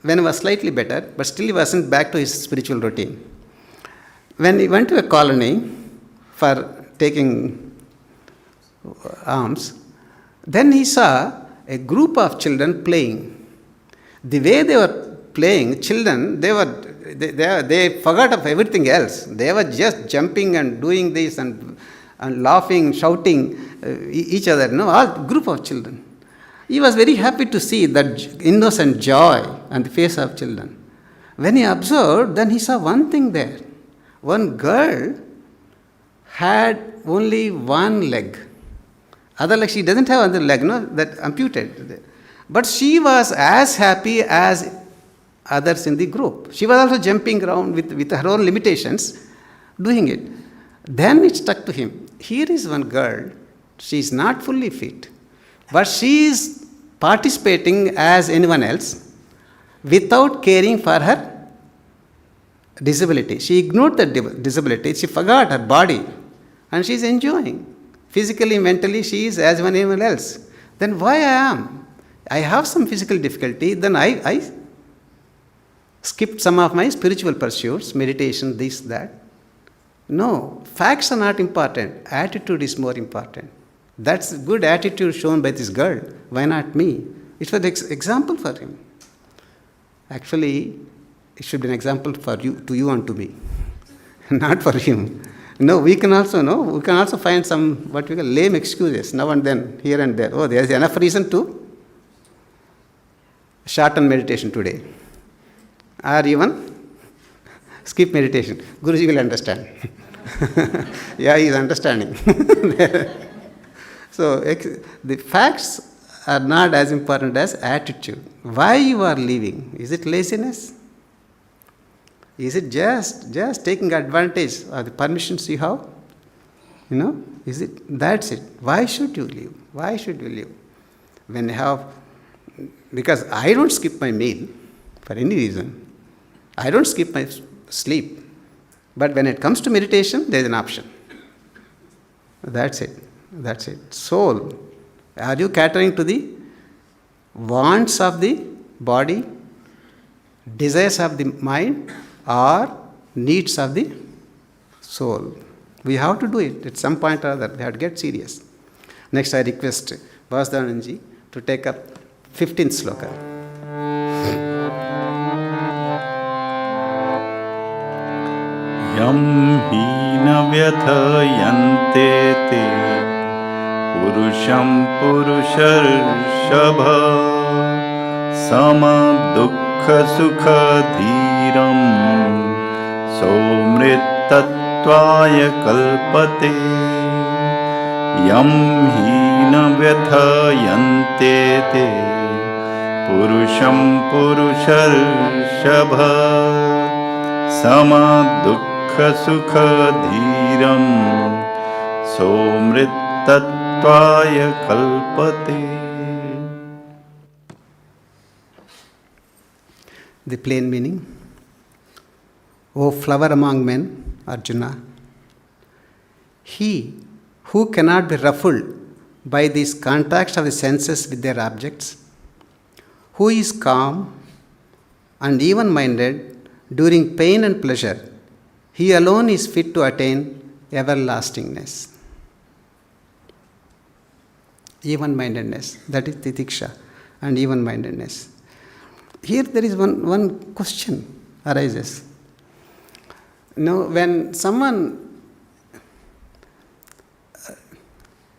when he was slightly better, but still he wasn't back to his spiritual routine. When he went to a colony for taking alms, then he saw a group of children playing. The way they were playing, children, they forgot of everything else. They were just jumping and doing this and laughing, shouting each other. All group of children. He was very happy to see that innocent joy on the face of children. When he observed, then he saw one thing there. One girl had only one leg. Other leg, she doesn't have other leg, that amputated. But she was as happy as others in the group. She was also jumping around with her own limitations, doing it. Then it stuck to him. Here is one girl, she is not fully fit, but she is participating as anyone else without caring for her disability. She ignored the disability, she forgot her body, and she is enjoying. Physically, mentally, she is as anyone else. Then why I have some physical difficulty, then I skipped some of my spiritual pursuits, meditation, this, that. No, facts are not important. Attitude is more important. That's good attitude shown by this girl. Why not me? It was an example for him. Actually, it should be an example for you, to you and to me, not for him. We can also find some what we call lame excuses now and then, here and there. There is enough reason to shorten meditation today, or even skip meditation. Guruji will understand. Yeah, he is understanding. So the facts are not as important as attitude. Why you are leaving? Is it laziness? Is it just taking advantage of the permissions you have? Is it? That's it. Why should you leave? Why should you leave? When you have, because I don't skip my meal for any reason. I don't skip my sleep. But when it comes to meditation, there is an option. That's it. That's it. Soul. Are you catering to the wants of the body, desires of the mind, or needs of the soul? We have to do it at some point or other. We have to get serious. Next, I request Vasudevanandaji to take up 15th sloka. Yam hina vyathayante te purusham purusharshabha sama dukkha sukha dhiram somrittatvaya kalpate. Yam hina vyathayante te purusham purusharshabha sama dukkha sukha dhiram somrittatvaya kalpate. The plain meaning: O flower among men, Arjuna, he who cannot be ruffled by these contacts of the senses with their objects, who is calm and even-minded during pain and pleasure, he alone is fit to attain everlastingness. Even-mindedness, that is titiksha, and even-mindedness. Here there is one question arises. When someone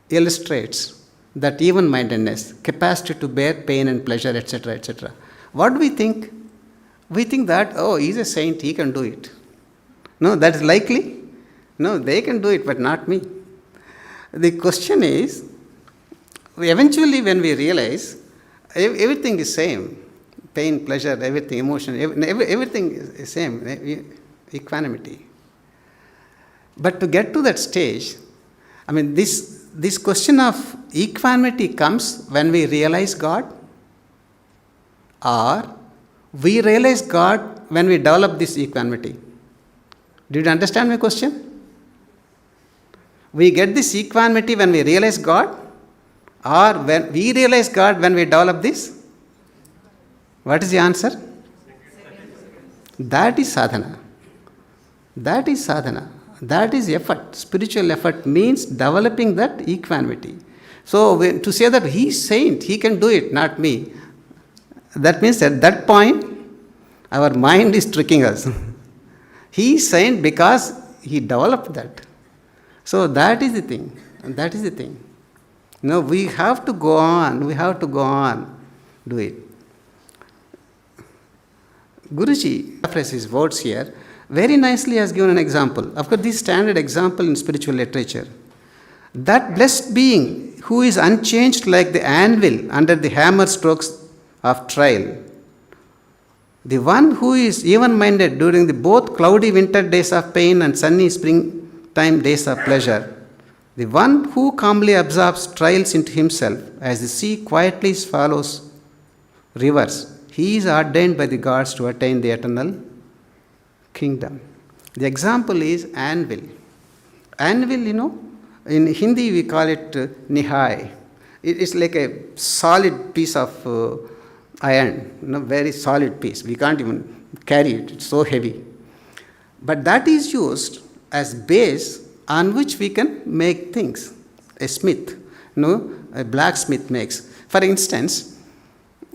illustrates that even-mindedness, capacity to bear pain and pleasure, etc., etc., what do we think? We think that, oh, he's a saint, he can do it. No, that is likely. No, they can do it, but not me. The question is, eventually when we realize everything is same, pain, pleasure, everything, emotion, everything is same, equanimity. But to get to that stage, this question of equanimity comes when we realize God, or we realize God when we develop this equanimity. Did you understand my question? We get this equanimity when we realize God, or when we realize God when we develop this? What is the answer? That is sadhana. That is sadhana. That is effort. Spiritual effort means developing that equanimity. So to say that he is saint, he can do it, not me, that means at that point our mind is tricking us. He is saint because he developed that. So that is the thing. That is the thing. We have to go on. We have to go on. Do it. Guruji, paraphrase his words here, very nicely has given an example. Of course, this standard example in spiritual literature. That blessed being who is unchanged like the anvil under the hammer strokes of trial, the one who is even-minded during the both cloudy winter days of pain and sunny springtime days of pleasure, the one who calmly absorbs trials into himself as the sea quietly swallows rivers, he is ordained by the gods to attain the eternal kingdom. The example is anvil. Anvil, in Hindi we call it nihai. It is like a solid piece of iron, very solid piece. We can't even carry it, it's so heavy. But that is used as base on which we can make things. A smith, a blacksmith makes. For instance,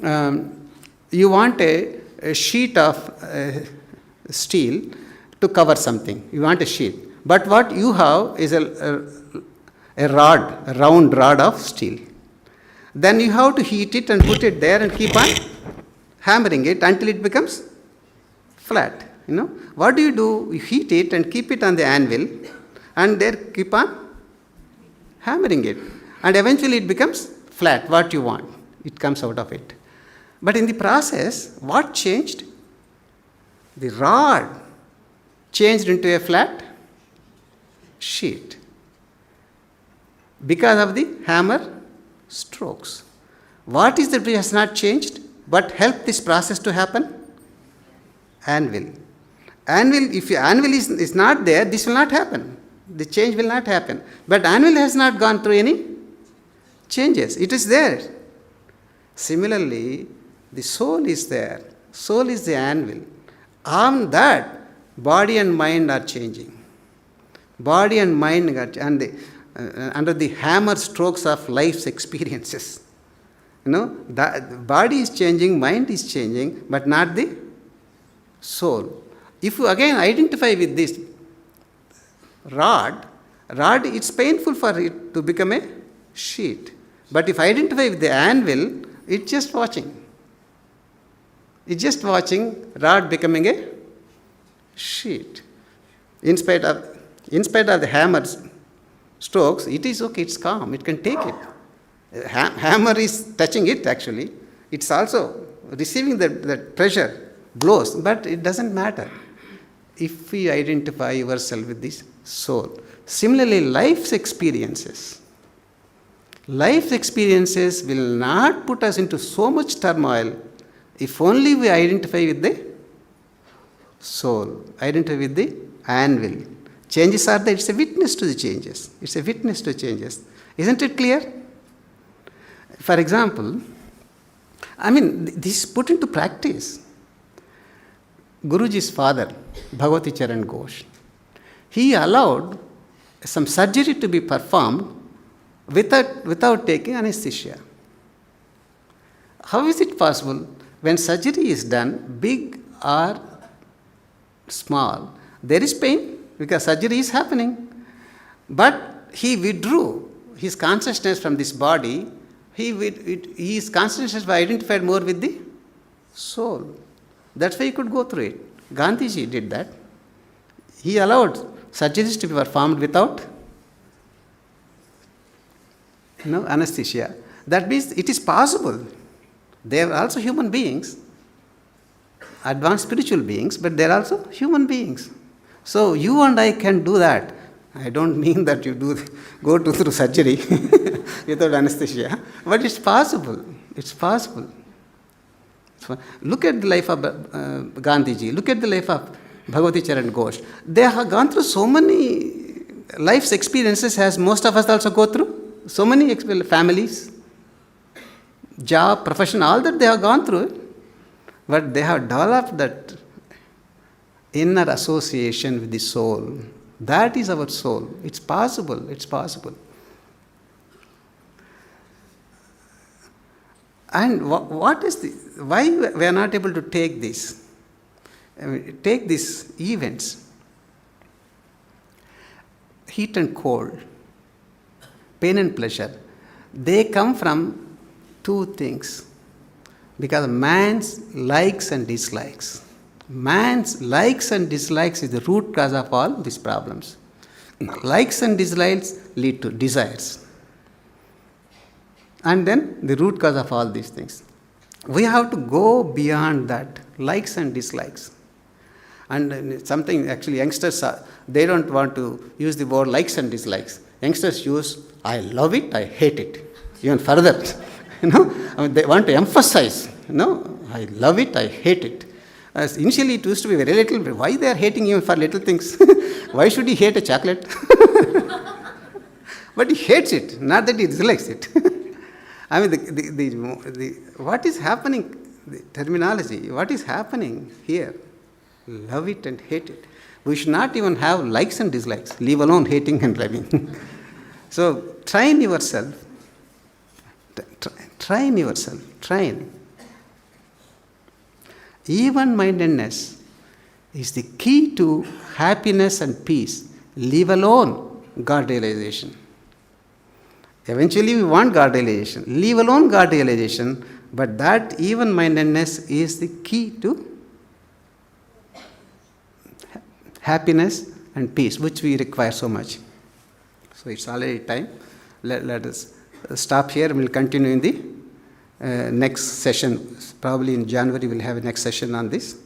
you want a sheet of steel to cover something. You want a sheet. But what you have is a round rod of steel. Then you have to heat it and put it there and keep on hammering it until it becomes flat. What do? You heat it and keep it on the anvil and there keep on hammering it. And eventually it becomes flat, what you want. It comes out of it. But in the process, what changed? The rod changed into a flat sheet because of the hammer strokes. What is that which has not changed but helped this process to happen? Anvil. If your anvil is not there, this will not happen. The change will not happen. But anvil has not gone through any changes. It is there. Similarly, the soul is there. Soul is the anvil. On that, body and mind are changing. Body and mind are under the hammer strokes of life's experiences. The body is changing, mind is changing, but not the soul. If you again identify with this rod, it's painful for it to become a sheet. But if I identify with the anvil, it's just watching. It's just watching rod becoming a sheet. In spite of the hammer's strokes, it is okay, it's calm, it can take it. Hammer is touching it actually. It's also receiving the pressure, blows, but it doesn't matter if we identify ourselves with this soul. Similarly, life's experiences will not put us into so much turmoil if only we identify with the soul, identify with the anvil. Changes are there, it's a witness to the changes. It's a witness to changes. Isn't it clear? For example, this is put into practice. Guruji's father, Bhagavati Charan Ghosh, he allowed some surgery to be performed without taking anesthesia. How is it possible? When surgery is done, big or small, there is pain because surgery is happening. But he withdrew his consciousness from this body. His consciousness was identified more with the soul. That's why he could go through it. Gandhiji did that. He allowed surgeries to be performed without anesthesia. That means it is possible. They are also human beings, advanced spiritual beings, but they are also human beings. So you and I can do that. I don't mean that you go through surgery without anesthesia, but it's possible. It's possible. Look at the life of Gandhiji. Look at the life of Bhagavati Charan Ghosh. They have gone through so many life's experiences as most of us also go through. So many families, job, profession, all that they have gone through it. But they have developed that inner association with the soul. That is our soul. It's possible. It's possible. And what is why we are not able to take this? Take these events, heat and cold, pain and pleasure. They come from two things. Because man's likes and dislikes. Man's likes and dislikes is the root cause of all these problems. Likes and dislikes lead to desires. And then the root cause of all these things. We have to go beyond that, likes and dislikes. And something actually youngsters, they don't want to use the word likes and dislikes. Youngsters use, I love it, I hate it. Even further. They want to emphasize, I love it, I hate it. Initially it used to be very little. Why they are hating even for little things? Why should he hate a chocolate? But he hates it, not that he dislikes it. What is happening, the terminology, what is happening here? Love it and hate it. We should not even have likes and dislikes, leave alone hating and loving. So train yourself. Train yourself. Train. Even-mindedness is the key to happiness and peace. Leave alone God realization. Eventually we want God realization. Leave alone God realization, but that even-mindedness is the key to happiness and peace, which we require so much. So it's already time. Let us stop here and we'll continue in the next session. Probably in January we'll have a next session on this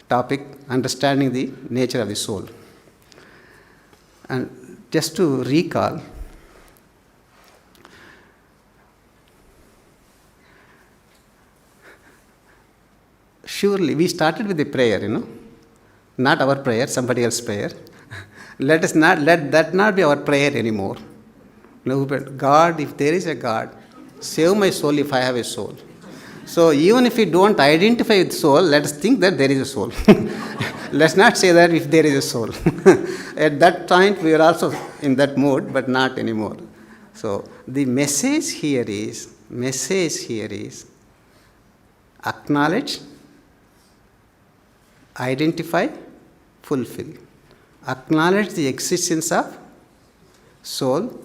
topic, understanding the nature of the soul. And just to recall, surely we started with a prayer, not our prayer, somebody else's prayer. Let that not be our prayer anymore. No, but God, if there is a God, save my soul if I have a soul. So even if we don't identify with soul, let us think that there is a soul. Let's not say that if there is a soul. At that point, we are also in that mode, but not anymore. So the message here is acknowledge, identify, fulfill. acknowledge the existence of soul,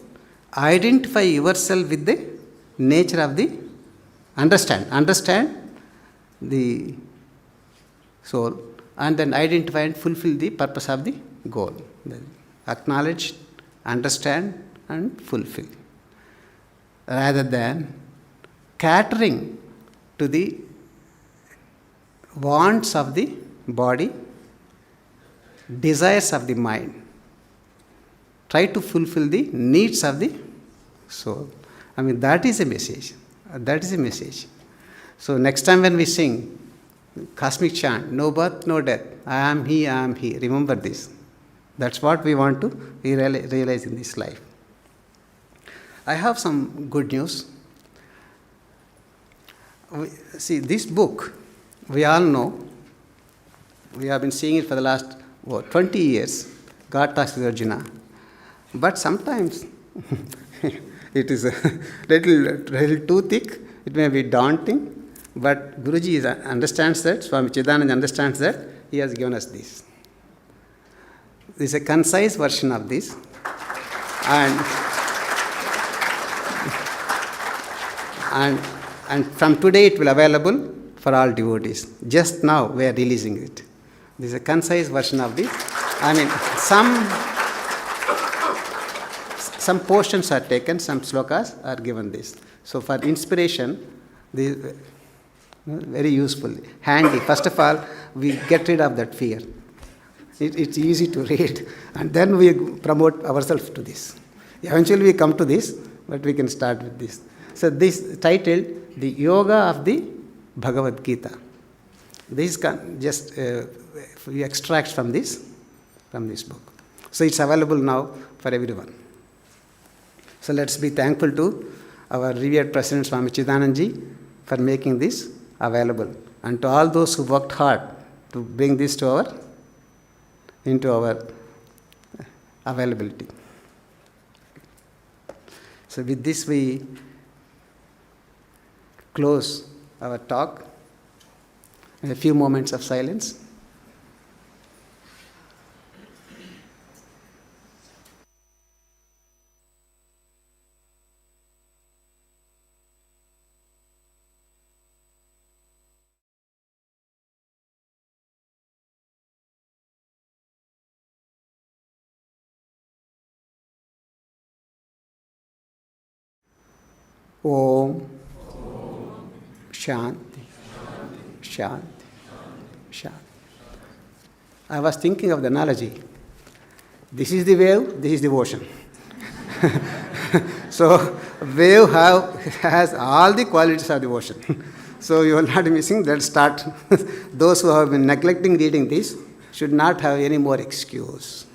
identify yourself with the nature of the understand the soul, and then identify and fulfill the purpose of the goal. Acknowledge, understand, and fulfill. Rather than catering to the wants of the body, desires of the mind. Try to fulfill the needs of the soul. That is a message. That is a message. So next time when we sing cosmic chant, no birth, no death, I am he, remember this. That's what we want to realize in this life. I have some good news. See, this book, we all know, we have been seeing it for the last 20 years, God Talks With Arjuna. But sometimes it is a little too thick, it may be daunting, but Guruji understands that, Swami Chidananda understands that, he has given us this. This is a concise version of this. And from today it will be available for all devotees. Just now we are releasing it. This is a concise version of this. Some portions are taken, some slokas are given this. So for inspiration, this is very useful, handy. First of all, we get rid of that fear. It's easy to read, and then we promote ourselves to this. Eventually we come to this, but we can start with this. So this titled, The Yoga of the Bhagavad Gita. This just we extract from this book. So it's available now for everyone. So let's be thankful to our revered President Swami Chidanandaji for making this available, and to all those who worked hard to bring this into our availability. So with this we close our talk. A few moments of silence. Om Shanti, Shanti, Shanti. I was thinking of the analogy. This is the wave, this is the ocean. So wave has all the qualities of the ocean. So you will not be missing that start. Those who have been neglecting reading this should not have any more excuse.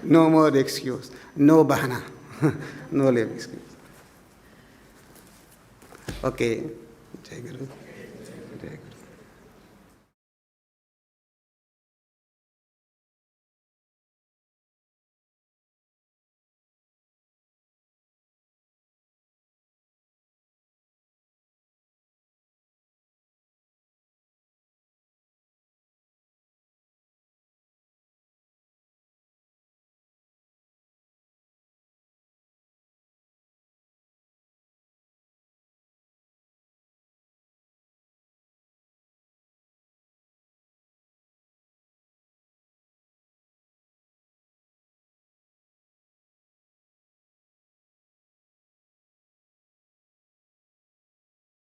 No more excuse. No bahana. No lame excuse. Okay. Jai Guru. Jai Guru.